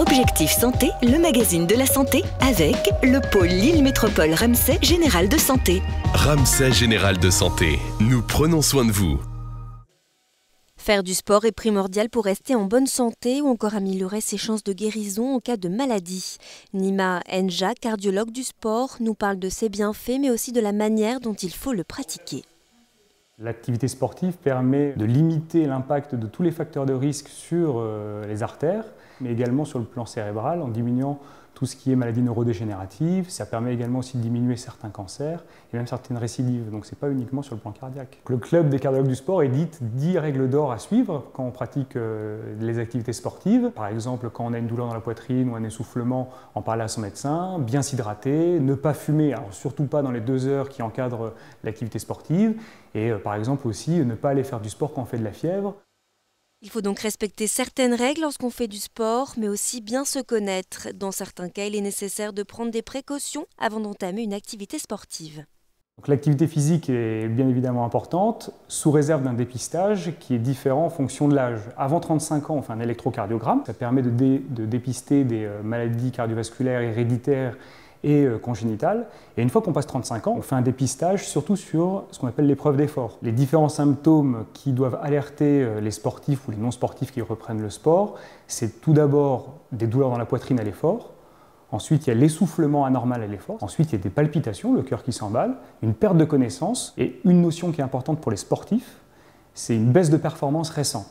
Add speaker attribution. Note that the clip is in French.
Speaker 1: Objectif Santé, le magazine de la santé avec le pôle Lille Métropole Ramsay Général de Santé.
Speaker 2: Ramsay Général de Santé, nous prenons soin de vous.
Speaker 3: Faire du sport est primordial pour rester en bonne santé ou encore améliorer ses chances de guérison en cas de maladie. Nima Enja, cardiologue du sport, nous parle de ses bienfaits mais aussi de la manière dont il faut le pratiquer.
Speaker 4: L'activité sportive permet de limiter l'impact de tous les facteurs de risque sur les artères, mais également sur le plan cérébral en diminuant tout ce qui est maladie neurodégénérative. Ça permet également aussi de diminuer certains cancers et même certaines récidives. Donc ce n'est pas uniquement sur le plan cardiaque. Le club des cardiologues du sport édite 10 règles d'or à suivre quand on pratique les activités sportives. Par exemple, quand on a une douleur dans la poitrine ou un essoufflement, en parler à son médecin, bien s'hydrater, ne pas fumer, alors surtout pas dans les 2 heures qui encadrent l'activité sportive, et par exemple aussi ne pas aller faire du sport quand on fait de la fièvre.
Speaker 3: Il faut donc respecter certaines règles lorsqu'on fait du sport, mais aussi bien se connaître. Dans certains cas, il est nécessaire de prendre des précautions avant d'entamer une activité sportive.
Speaker 4: L'activité physique est bien évidemment importante, sous réserve d'un dépistage qui est différent en fonction de l'âge. Avant 35 ans, on fait un électrocardiogramme. Ça permet de dépister des maladies cardiovasculaires héréditaires et congénitales. Et une fois qu'on passe 35 ans, on fait un dépistage surtout sur ce qu'on appelle l'épreuve d'effort. Les différents symptômes qui doivent alerter les sportifs ou les non-sportifs qui reprennent le sport, c'est tout d'abord des douleurs dans la poitrine à l'effort. Ensuite, il y a l'essoufflement anormal à l'effort. Ensuite, il y a des palpitations, le cœur qui s'emballe, une perte de connaissance et une notion qui est importante pour les sportifs, c'est une baisse de performance récente.